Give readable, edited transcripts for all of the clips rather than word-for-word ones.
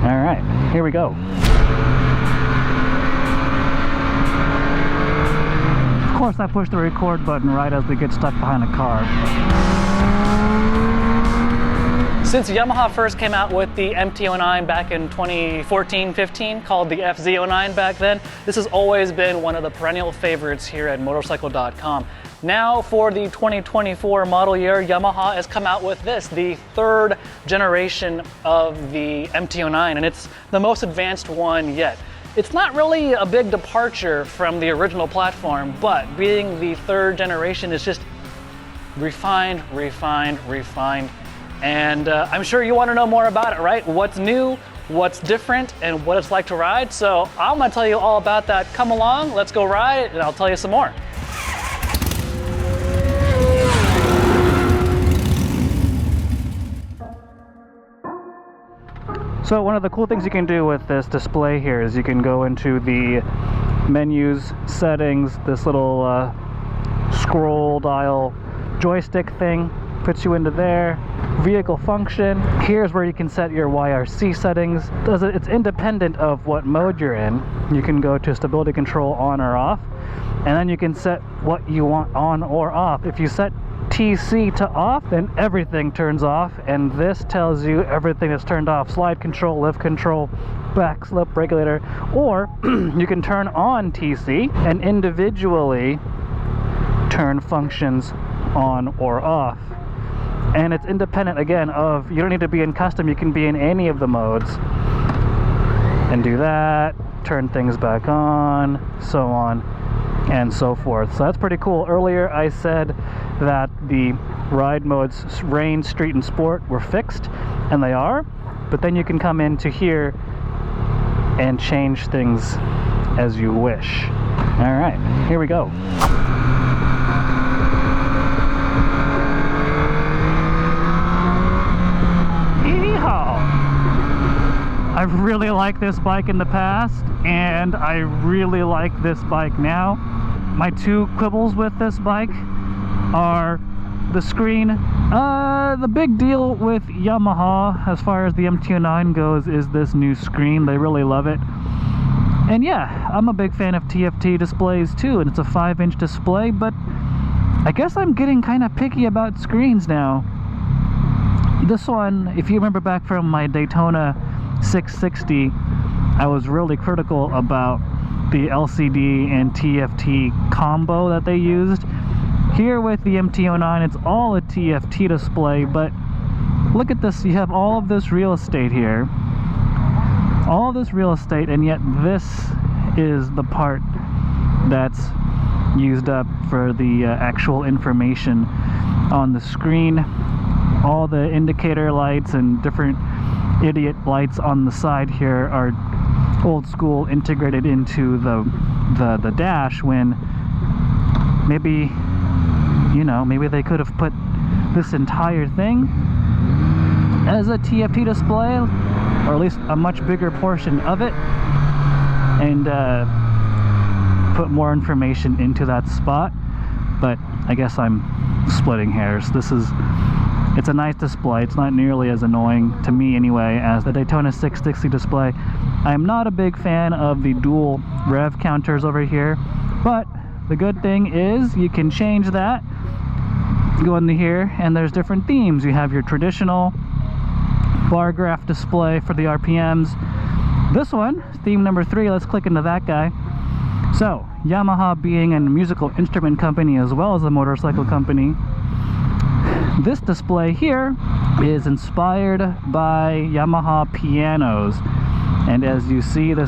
All right, here we go. Of course, I push the record button right as we get stuck behind a car. Since Yamaha first came out with the MT-09 back in 2014-15, called the FZ09 back then, this has always been one of the perennial favorites here at Motorcycle.com. Now for the 2024 model year, Yamaha has come out with this, the third generation of the MT-09, and it's the most advanced one yet. It's not really a big departure from the original platform, but being the third generation is just refined, and I'm sure you want to know more about it, right? What's new, what's different, and what it's like to ride. So I'm going to tell you all about that. Come along, let's go ride it, and I'll tell you some more. So one of the cool things you can do with this display here is you can go into the menus, settings, this little scroll dial joystick thing, puts you into there. Vehicle function, here's where you can set your YRC settings. It's independent of what mode you're in. You can go to stability control on or off, and then you can set what you want on or off. If you set TC to off, then everything turns off, and this tells you everything that's turned off: slide control, lift control, back slip regulator. Or you can turn on TC and individually turn functions on or off, and it's independent again of, you don't need to be in custom, you can be in any of the modes and do that, turn things back on, so on and so forth. So that's pretty cool. Earlier I said that the ride modes, rain, street, and sport, were fixed, and they are, but then you can come into here and change things as you wish. All right, here we go. I really like this bike in the past, and I really like this bike now. My two quibbles with this bike are the screen. The big deal with Yamaha as far as the MT-09 goes is this new screen. They really love it. And yeah, I'm a big fan of TFT displays too, and it's a 5-inch display, but I guess I'm getting kind of picky about screens now. This one, if you remember back from my Daytona 660, I was really critical about the LCD and TFT combo that they used. Here with the MT-09, it's all a TFT display, but look at this, you have all of this real estate here. All this real estate, and yet this is the part that's used up for the actual information on the screen. All the indicator lights and different idiot lights on the side here are old school, integrated into the dash, when maybe, you know, maybe they could have put this entire thing as a TFT display, or at least a much bigger portion of it, and put more information into that spot. But I guess I'm splitting hairs. It's a nice display. It's not nearly as annoying, to me anyway, as the Daytona 660 display. I am not a big fan of the dual rev counters over here, but the good thing is you can change that. Go into here, and there's different themes. You have your traditional bar graph display for the RPMs. This one, theme number 3, let's click into that guy. So, Yamaha being a musical instrument company as well as a motorcycle company, this display here is inspired by Yamaha pianos, and as you see the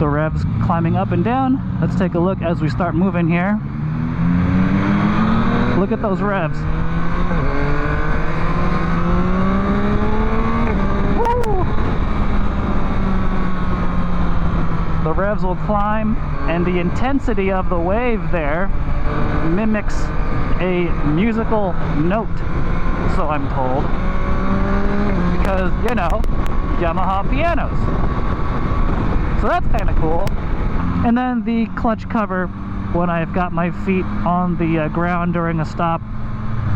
revs climbing up and down, let's take a look as we start moving here. Look at those revs. Woo! The revs will climb, and the intensity of the wave there mimics a musical note, so I'm told, because, you know, Yamaha pianos. So that's kind of cool. And then the clutch cover, when I've got my feet on the ground during a stop,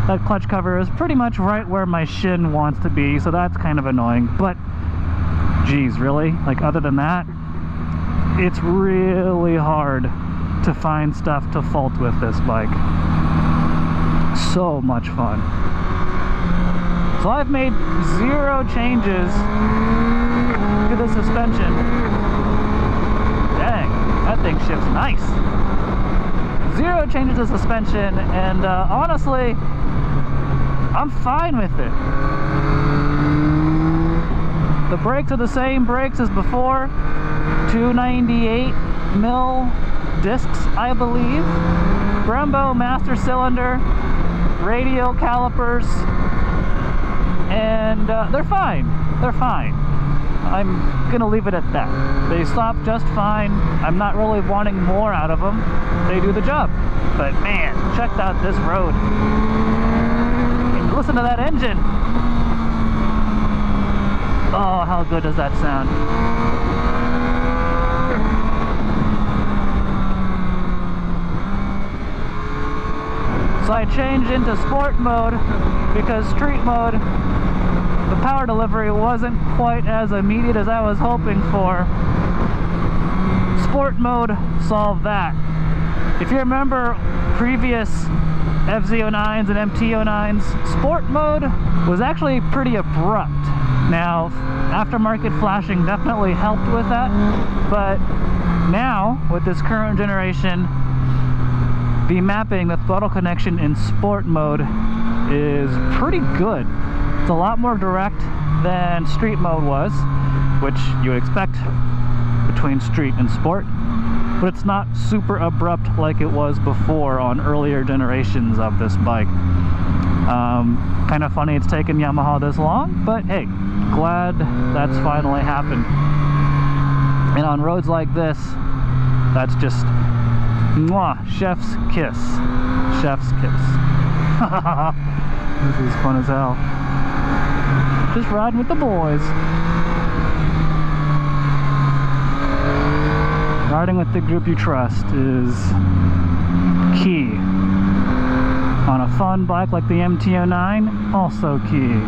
that clutch cover is pretty much right where my shin wants to be, so that's kind of annoying. But geez, really? Like, other than that, it's really hard to find stuff to fault with this bike. So much fun. So I've made 0 changes to the suspension. Dang, that thing shifts nice. 0 changes to suspension, and honestly, I'm fine with it. The brakes are the same brakes as before. 298 mil discs, I believe. Brembo master cylinder, radial calipers, and they're fine. They're fine. I'm gonna leave it at that. They stop just fine. I'm not really wanting more out of them. They do the job. But man, check out this road. And listen to that engine. Oh, how good does that sound? So I changed into sport mode because street mode, the power delivery wasn't quite as immediate as I was hoping for. Sport mode solved that. If you remember previous FZ09s and MT09s, sport mode was actually pretty abrupt. Now, aftermarket flashing definitely helped with that, but now, with this current generation, the mapping, the throttle connection in sport mode is pretty good. It's a lot more direct than street mode was, which you would expect between street and sport, but it's not super abrupt like it was before on earlier generations of this bike. Kind of funny it's taken Yamaha this long, but hey, glad that's finally happened. And on roads like this, that's just mwah, chef's kiss. Chef's kiss. This is fun as hell. Just riding with the boys. Riding with the group you trust is key. On a fun bike like the MT09, also key.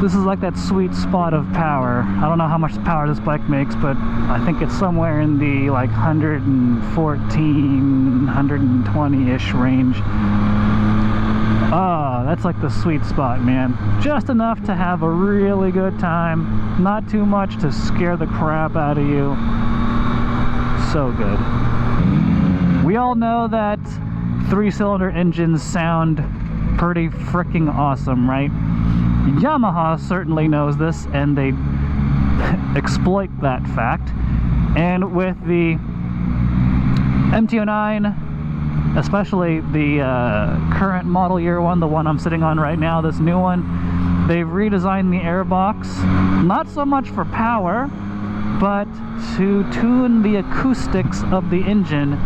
This is like that sweet spot of power. I don't know how much power this bike makes, but I think it's somewhere in the like 114, 120-ish range. Oh, that's like the sweet spot, man. Just enough to have a really good time. Not too much to scare the crap out of you. So good. We all know that 3-cylinder engines sound pretty freaking awesome, right? Yamaha certainly knows this, and they exploit that fact. And with the MT09, especially the current model year one, the one I'm sitting on right now, this new one, they've redesigned the airbox, not so much for power, but to tune the acoustics of the engine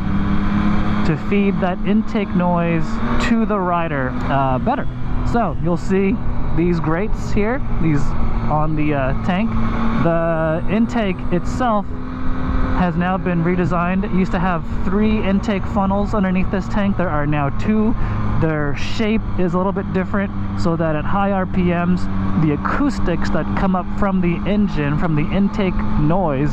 to feed that intake noise to the rider better. So you'll see these grates here, these on the tank. The intake itself has now been redesigned. It used to have 3 intake funnels underneath this tank. There are now 2. Their shape is a little bit different so that at high RPMs, the acoustics that come up from the engine, from the intake noise,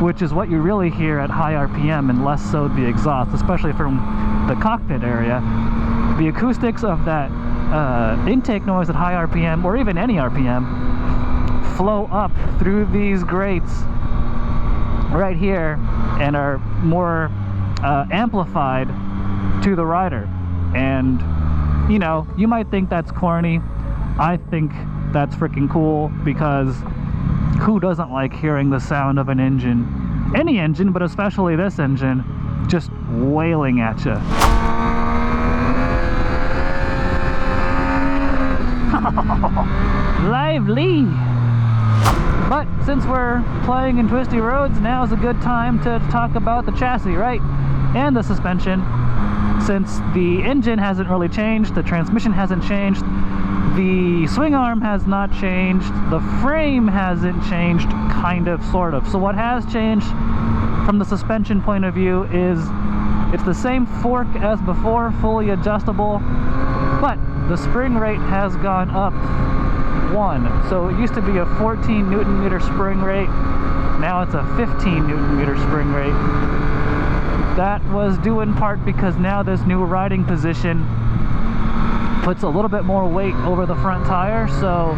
which is what you really hear at high RPM and less so the exhaust, especially from the cockpit area, the acoustics of that intake noise at high RPM, or even any RPM, flow up through these grates right here and are more amplified to the rider. And you know, you might think that's corny. I think that's freaking cool, because who doesn't like hearing the sound of an engine? Any engine, but especially this engine, just wailing at you. Lively! But since we're playing in twisty roads, now's a good time to talk about the chassis, right? And the suspension. Since the engine hasn't really changed, the transmission hasn't changed, the swing arm has not changed, the frame hasn't changed, kind of, sort of. So what has changed from the suspension point of view is it's the same fork as before, fully adjustable, but the spring rate has gone up 1. So it used to be a 14 Newton meter spring rate. Now it's a 15 Newton meter spring rate. That was due in part because now this new riding position puts a little bit more weight over the front tire, so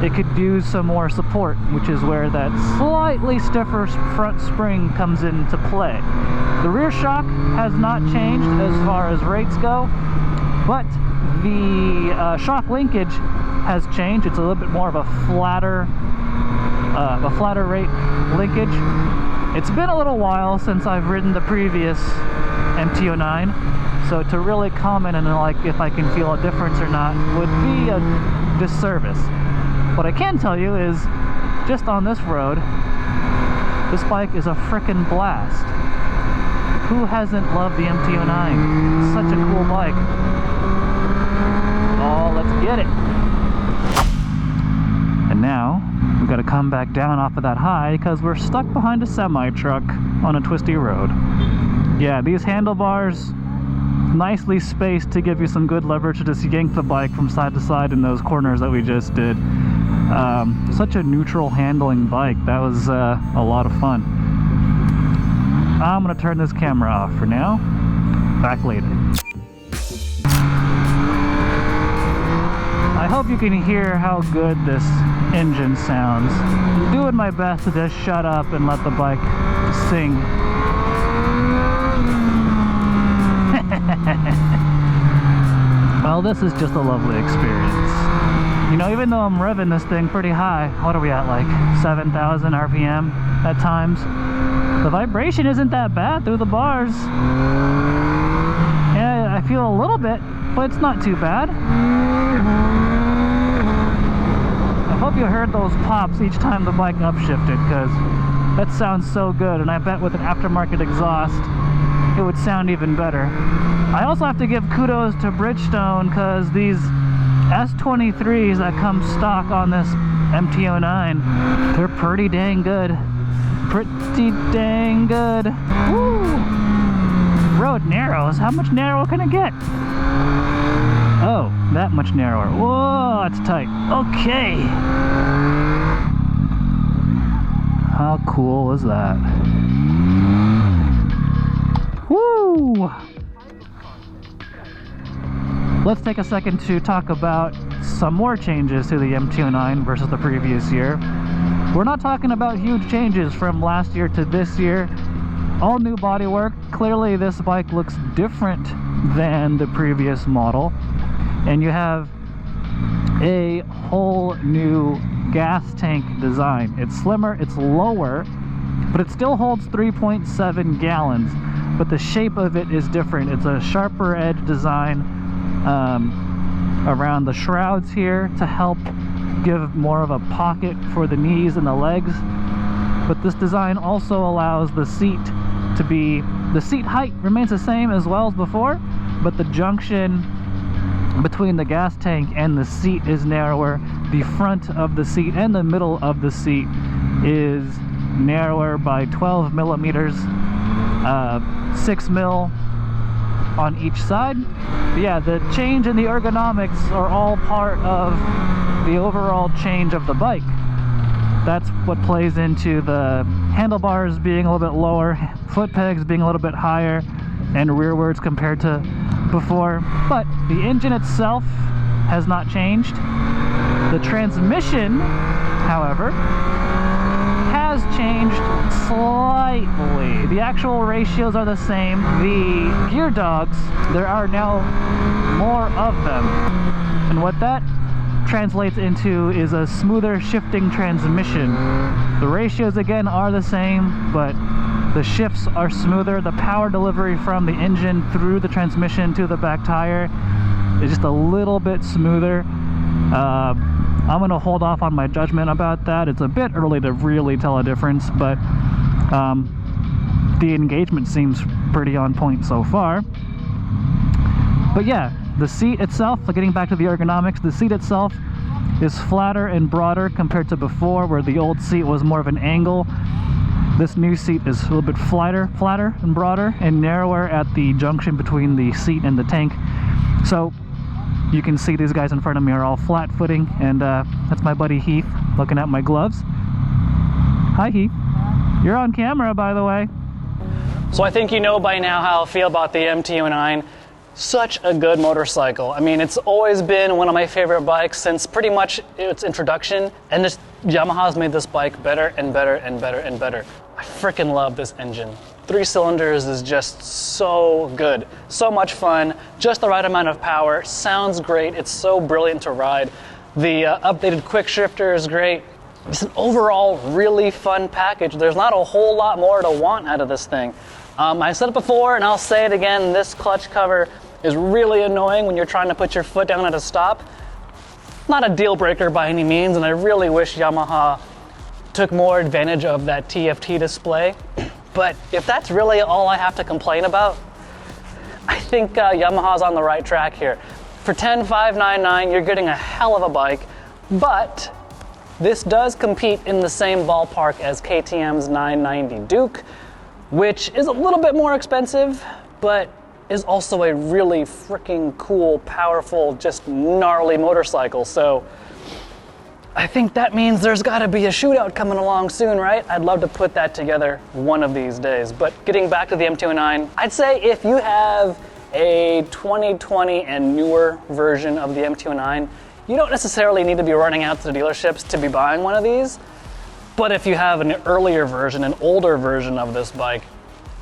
it could use some more support, which is where that slightly stiffer front spring comes into play. The rear shock has not changed as far as rates go, but the shock linkage has changed. It's a little bit more of a flatter rate linkage. It's been a little while since I've ridden the previous MT-09, so to really comment on like if I can feel a difference or not would be a disservice. What I can tell you is, just on this road, this bike is a frickin' blast. Who hasn't loved the MT-09? It's such a cool bike. Oh, let's get it. And now, we've got to come back down off of that high because we're stuck behind a semi-truck on a twisty road. Yeah, these handlebars, nicely spaced to give you some good leverage to just yank the bike from side to side in those corners that we just did. Such a neutral handling bike. That was a lot of fun. I'm gonna turn this camera off for now. Back later. I hope you can hear how good this engine sounds. I'm doing my best to just shut up and let the bike sing. Well, this is just a lovely experience. You know, even though I'm revving this thing pretty high, what are we at, like 7,000 RPM at times? The vibration isn't that bad through the bars. Yeah, I feel a little bit, but it's not too bad. I hope you heard those pops each time the bike upshifted, because that sounds so good, and I bet with an aftermarket exhaust it would sound even better. I also have to give kudos to Bridgestone, because these S23s that come stock on this MT-09, they're pretty dang good. Pretty dang good. Woo! Road narrows. How much narrower can it get? Oh, that much narrower. Whoa, that's tight. Okay. How cool is that? Woo! Let's take a second to talk about some more changes to the MT-09 versus the previous year. We're not talking about huge changes from last year to this year. All new bodywork. Clearly this bike looks different than the previous model. And you have a whole new gas tank design. It's slimmer, it's lower, but it still holds 3.7 gallons. But the shape of it is different. It's a sharper edge design around the shrouds here to help give more of a pocket for the knees and the legs. But this design also allows the seat to be, the seat height remains the same as well as before, but the junction between the gas tank and the seat is narrower. The front of the seat and the middle of the seat is narrower by 12 millimeters, 6 mil on each side. But yeah, the change in the ergonomics are all part of the overall change of the bike. That's what plays into the handlebars being a little bit lower, foot pegs being a little bit higher, and rearwards compared to before. But the engine itself has not changed. The transmission, however, has changed slightly. The actual ratios are the same. The gear dogs, there are now more of them. And what that translates into is a smoother shifting transmission. The ratios again are the same, but the shifts are smoother. The power delivery from the engine through the transmission to the back tire is just a little bit smoother. I'm going to hold off on my judgment about that. It's a bit early to really tell a difference, but the engagement seems pretty on point so far. But yeah, the seat itself, getting back to the ergonomics, the seat itself is flatter and broader compared to before, where the old seat was more of an angle. This new seat is a little bit flatter and broader and narrower at the junction between the seat and the tank. So You can see these guys in front of me are all flat footing, and that's my buddy Heath looking at my gloves. Hi Heath. You're on camera, by the way. So I think you know by now how I feel about the MT-09. Such a good motorcycle. I mean, it's always been one of my favorite bikes since pretty much its introduction, and this Yamaha's made this bike better and better and better and better. I freaking love this engine. 3 cylinders is just so good. So much fun, just the right amount of power, sounds great, it's so brilliant to ride. The updated quick shifter is great. It's an overall really fun package. There's not a whole lot more to want out of this thing. I said it before and I'll say it again, this clutch cover is really annoying when you're trying to put your foot down at a stop. Not a deal breaker by any means, and I really wish Yamaha took more advantage of that TFT display. But if that's really all I have to complain about, I think Yamaha's on the right track here. For $10,599, you're getting a hell of a bike, but this does compete in the same ballpark as KTM's 990 Duke, which is a little bit more expensive, but is also a really freaking cool, powerful, just gnarly motorcycle. So I think that means there's gotta be a shootout coming along soon, right? I'd love to put that together one of these days. But getting back to the MT-09, I'd say if you have a 2020 and newer version of the MT-09, you don't necessarily need to be running out to the dealerships to be buying one of these. But if you have an earlier version, an older version of this bike,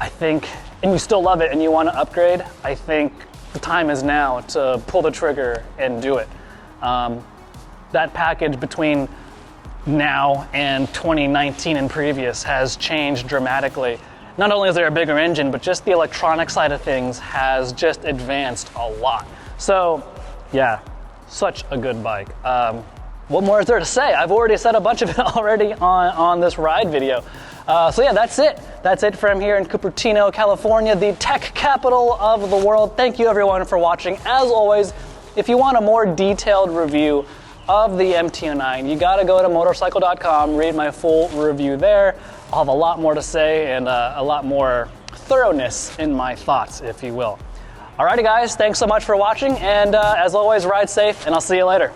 I think, and you still love it and you want to upgrade, I think the time is now to pull the trigger and do it. That package between now and 2019 and previous has changed dramatically. Not only is there a bigger engine, but just the electronic side of things has just advanced a lot. So yeah, such a good bike. What more is there to say? I've already said a bunch of it already on this ride video. So yeah, that's it. That's it from here in Cupertino, California, the tech capital of the world. Thank you everyone for watching. As always, if you want a more detailed review of the MT-09, you gotta go to Motorcycle.com, read my full review there. I'll have a lot more to say and a lot more thoroughness in my thoughts, if you will. Alrighty guys, thanks so much for watching, and as always, ride safe, and I'll see you later.